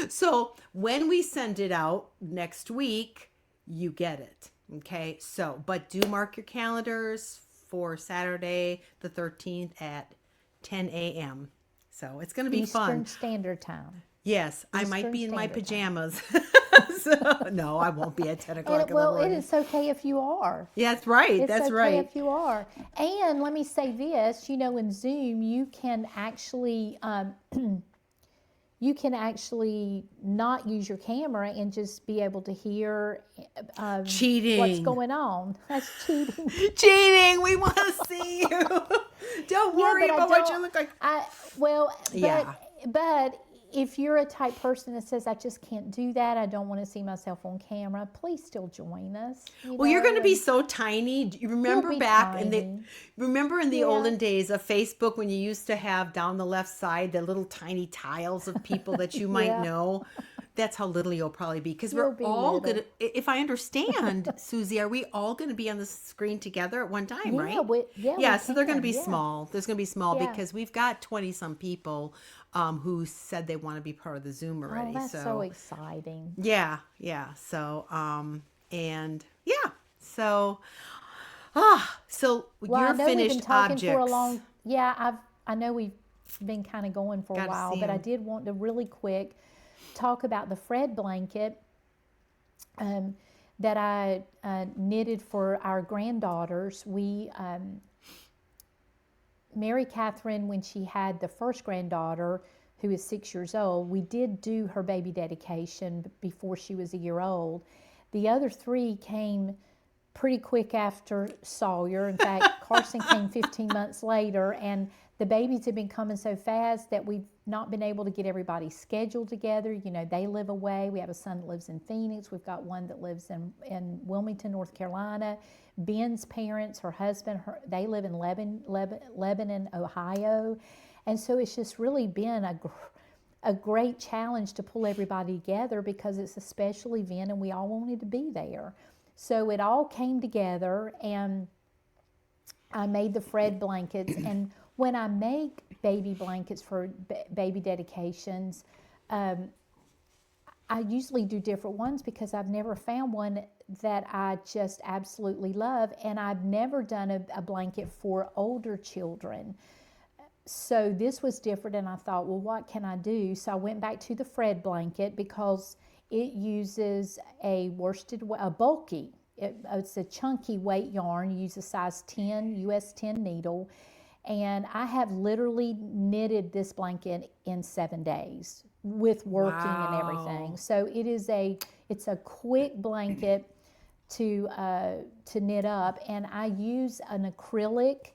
So when we send it out next week, you get it. Okay. So, but do mark your calendars for Saturday the 13th at 10 a.m. So it's going to be fun. Eastern Standard Time. Yes, I might Eastern be in my Standard Time. pajamas. So, no, I won't be at 10 o'clock in the Well, morning. it's okay if you are. Yeah, that's right. It's That's okay right. if you are. And let me say this, in Zoom, you can actually not use your camera and just be able to hear Cheating. what's going on. That's cheating. Cheating. We want to see you. Don't worry but I about what you don't- look like. But Yeah. if you're a type person that says, I just can't do that, I don't want to see myself on camera, please still join us. Well, you're going to be so tiny. You remember be back in tiny. the olden days of Facebook when you used to have down the left side the little tiny tiles of people that you might Yeah. know. That's how little you'll probably be because You'll we're be all little. going to, if I understand, Susie, are we all going to be on the screen together at one time, right? we So they're going to can, be yeah. small. There's going to be small Yeah. because we've got 20 some people who said they want to be part of the Zoom already. Oh, that's so exciting. Yeah. So, so Well, your I know we've been finished talking objects. for a long. Yeah, I know we've been kind of going for a Gotta while, see but I 'em. did want to really quick talk about the Fred blanket that I knitted for our granddaughters. We Mary Catherine, when she had the first granddaughter, who is 6 years old, we did do her baby dedication before she was a year old. The other three came pretty quick after Sawyer. In fact, Carson came 15 months later, and the babies have been coming so fast that we've not been able to get everybody scheduled together. They live away. We have a son that lives in Phoenix. We've got one that lives in Wilmington, North Carolina. Ben's parents, her husband, they live in Lebanon, Ohio. And so it's just really been a great challenge to pull everybody together because it's a special event and we all wanted to be there. So it all came together, and I made the Fred blankets. And when I make baby blankets for baby dedications, I usually do different ones because I've never found one that I just absolutely love. And I've never done a blanket for older children. So this was different, and I thought, well, what can I do? So I went back to the Fred blanket because it uses a bulky, it's a chunky weight yarn. You use a size 10, US 10 needle. And I have literally knitted this blanket in 7 days with working and everything. So it's a quick blanket to knit up, and I use an acrylic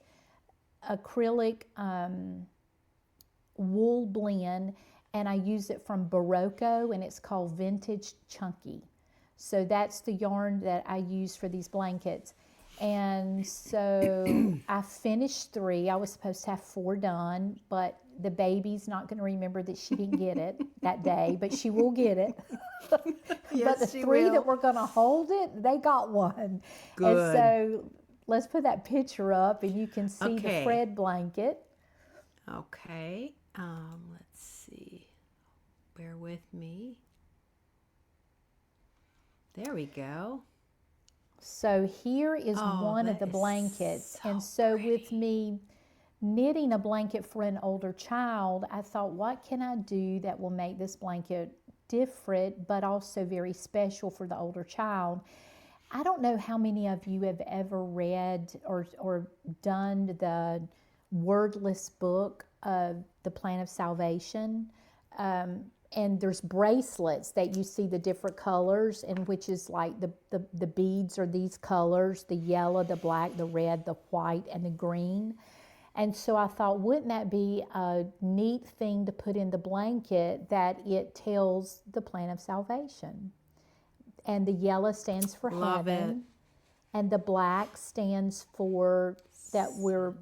wool blend, and I use it from Barocco, and it's called Vintage Chunky. So that's the yarn that I use for these blankets. And so I finished 3. I was supposed to have 4 done, but the baby's not going to remember that she didn't get it that day, but she will get it. Yes, but the she 3 will. that were going to hold it, they got one. Good. And so let's put that picture up, and you can see Okay. the Fred blanket. Okay. Let's see. Bear with me. There we go. So here is Oh, one of that the is blankets. so And so pretty. with me knitting a blanket for an older child, I thought, what can I do that will make this blanket different but also very special for the older child? I don't know how many of you have ever read or done the wordless book of The Plan of Salvation. And there's bracelets that you see the different colors, and which is like the beads are these colors, the yellow, the black, the red, the white, and the green. And so I thought, wouldn't that be a neat thing to put in the blanket, that it tells the plan of salvation? And the yellow stands for Love heaven, and the black stands for that we're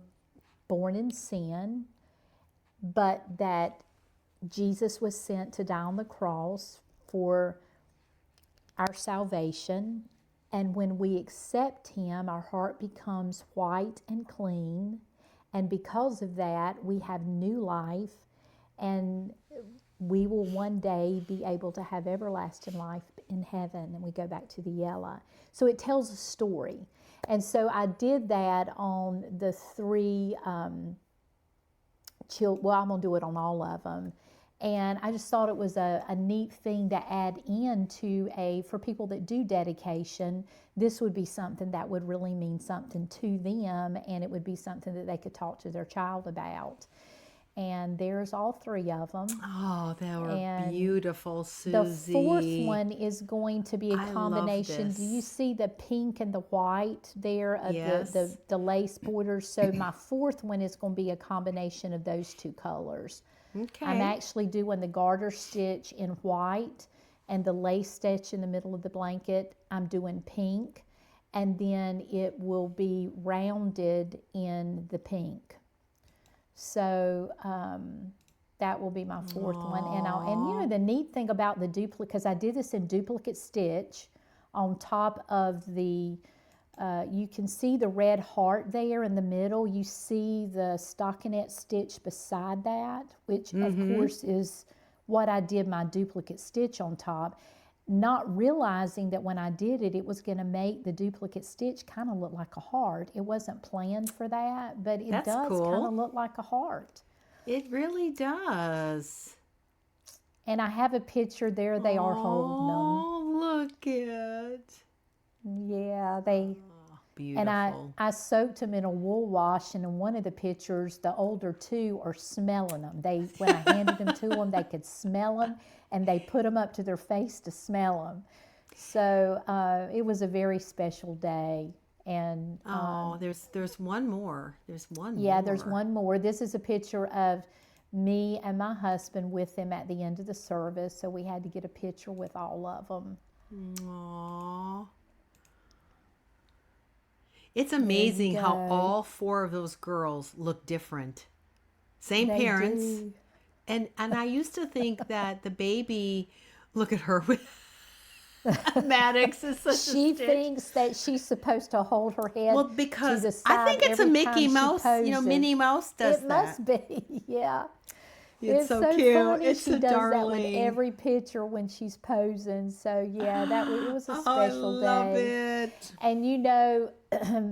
born in sin, but that Jesus was sent to die on the cross for our salvation. And when we accept him, our heart becomes white and clean. And because of that, we have new life. And we will one day be able to have everlasting life in heaven. And we go back to the yellow. So it tells a story. And so I did that on the three I'm going to do it on all of them. And I just thought it was a neat thing to add into for people that do dedication. This would be something that would really mean something to them, and it would be something that they could talk to their child about. And there's all three of them. Oh, they were And beautiful, Susie. The fourth one is going to be a I combination. love Do you this. see the pink and the white there of Yes. the lace borders? So my fourth one is going to be a combination of those two colors. Okay. I'm actually doing the garter stitch in white and the lace stitch in the middle of the blanket. I'm doing pink, and then it will be rounded in the pink. So that will be my fourth one. And the neat thing about the duplicate, because I did this in duplicate stitch on top of the, you can see the red heart there in the middle. You see the stockinette stitch beside that, which of course is what I did my duplicate stitch on top. Not realizing that when I did it, it was going to make the duplicate stitch kind of look like a heart. It wasn't planned for that, but it That's does cool. kind of look like a heart. It really does. And I have a picture there. They are holding them. Oh, look at. Yeah, they. Beautiful. And I soaked them in a wool wash, and in one of the pictures, the older two are smelling them. When I handed them to them, they could smell them, and they put them up to their face to smell them. So it was a very special day. And there's one more. There's one yeah, more. there's one more. This is a picture of me and my husband with them at the end of the service. So we had to get a picture with all of them. Aww. It's amazing how all four of those girls look different. Same They parents. do. And I used to think that the baby, look at her with Maddox is such She a stitch. thinks that she's supposed to hold her head Well, to because the I side think it's a every Mickey time she Mouse, poses. Minnie Mouse does It that. must be, yeah. It's so cute. Funny. It's she so does darling. that with every picture when she's posing. So yeah, it was a Oh, special I love day. it. And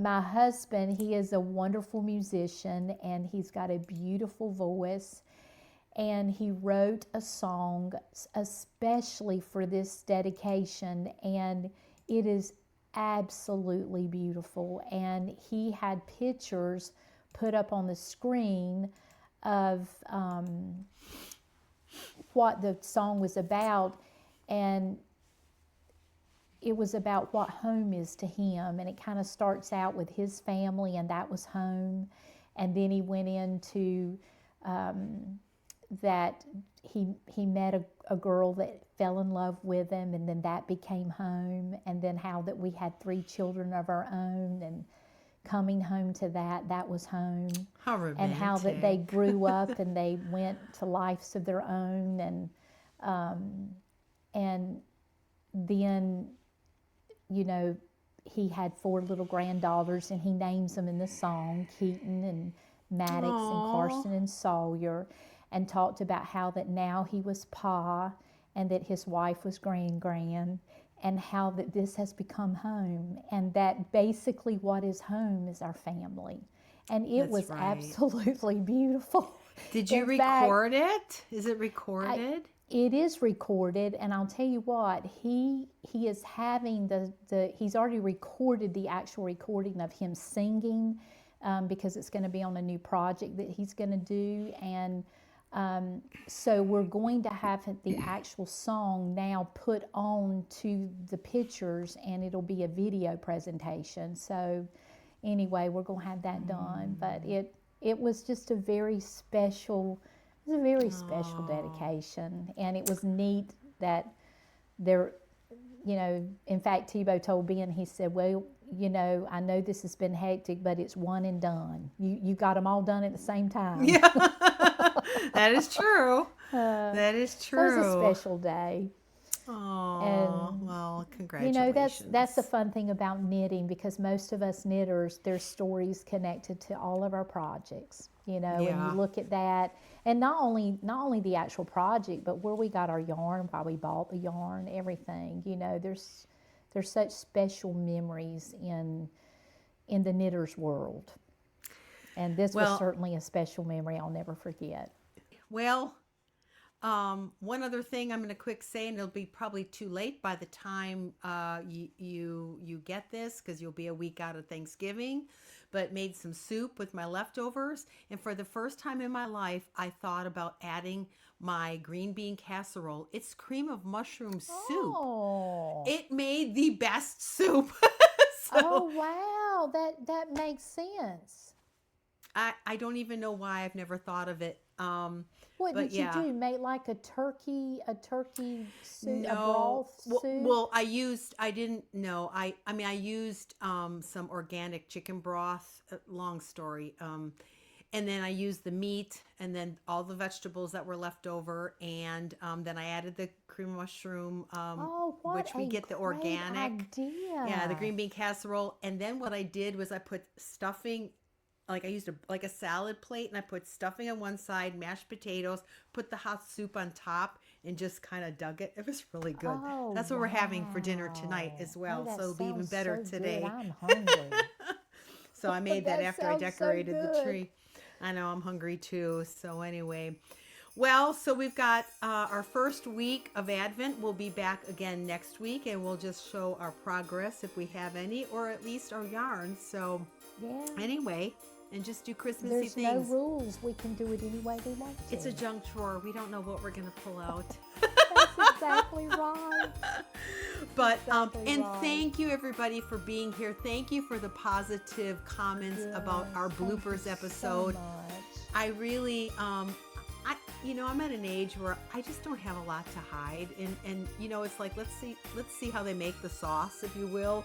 my husband, he is a wonderful musician, and he's got a beautiful voice. And he wrote a song especially for this dedication, and it is absolutely beautiful. And he had pictures put up on the screen of what the song was about, and it was about what home is to him. And it kind of starts out with his family, and that was home. And then he went into that he met a girl that fell in love with him, and then that became home. And then how that we had 3 children of our own, and coming home to that was home. How romantic. And how that they grew up and they went to lives of their own, and then he had 4 little granddaughters, and he names them in the song, Keaton and Maddox and Carson and Sawyer, and talked about how that now he was Pa, and that his wife was Gran, and how that this has become home, and that basically what is home is our family. And it That's was right. absolutely beautiful. Did you In fact, record it? Is it recorded? it is recorded, and I'll tell you what, he is having he's already recorded the actual recording of him singing, because it's going to be on a new project that he's going to do. And so we're going to have the actual song now put on to the pictures, and it'll be a video presentation. So anyway, we're going to have that done. But it was just a very special dedication. And it was neat that there, in fact, Tebow told Ben, he said, well, I know this has been hectic, but it's one and done. You got them all done at the same time. Yeah, that is true. That is So it was a true. special day. Oh, And well, you know, congratulations. that's the fun thing about knitting, because most of us knitters, there's stories connected to all of our projects, you know, and you Yeah. look at that, and not only the actual project, but where we got our yarn, why we bought the yarn, everything. You know, there's such special memories in the knitter's world. And this was Well, certainly a special memory I'll never forget. well, one other thing I'm going to quick say, and it'll be probably too late by the time you get this, because you'll be a week out of Thanksgiving. But made some soup with my leftovers, and for the first time in my life, I thought about adding my green bean casserole. It's cream of mushroom soup. Oh, It made the best soup. oh So wow, that makes sense. I don't even know why I've never thought of it. What But did you yeah. do? Make like a turkey soup, a No. broth Well, soup? well, I didn't know. I mean, I used some organic chicken broth. Long story. And then I used the meat and then all the vegetables that were left over, and then I added the cream mushroom, Oh, what which we a get the great organic. Yeah, the idea. green bean casserole. And then what I did was I put stuffing, like I used a salad plate, and I put stuffing on one side, mashed potatoes, put the hot soup on top, and just kind of dug it. It was really good. Oh, That's what we're having for dinner tonight wow. as Oh, well. that So it'll be even sounds better so good. today. I'm hungry. So I made that That after I sounds so decorated the good. tree. I know I'm hungry too. So anyway, well, so we've got our first week of Advent. We'll be back again next week, and we'll just show our progress if we have any, or at least our yarns. So Yeah. anyway, and just do Christmassy There's no things. rules. We can do it any way we want to. It's a junk drawer. We don't know what we're going to pull out. That's exactly right. But Exactly and right. thank you everybody for being here. Thank you for the positive comments about our Yes, thank you bloopers so episode. much. I really I'm at an age where I just don't have a lot to hide, and it's like let's see how they make the sauce, if you will.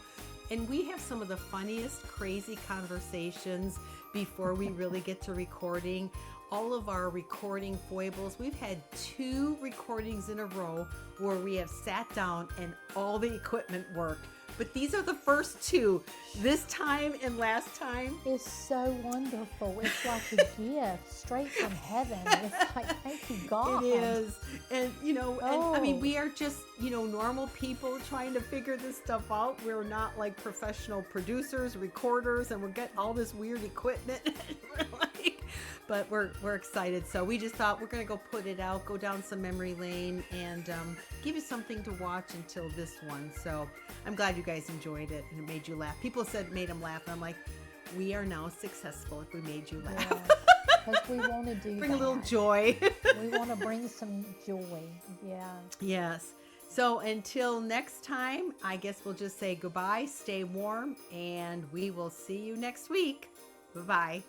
And we have some of the funniest crazy conversations before we really get to recording. All of our recording foibles, we've had 2 recordings in a row where we have sat down and all the equipment worked. But these are the first 2, this time and last time. It's so wonderful. It's like a gift straight from heaven. It's like, thank you, God. It is. And, and I mean, Oh. we are just, normal people trying to figure this stuff out. We're not like professional producers, recorders, and we're getting all this weird equipment. But we're excited. So we just thought we're going to go put it out, go down some memory lane, and give you something to watch until this one. So I'm glad you guys enjoyed it and it made you laugh. People said it made them laugh. And I'm like, we are now successful if we made you laugh. Yeah. Because we want to do Bring that. a little joy. We want to bring some joy. Yeah. Yes. So until next time, I guess we'll just say goodbye, stay warm, and we will see you next week. Bye-bye.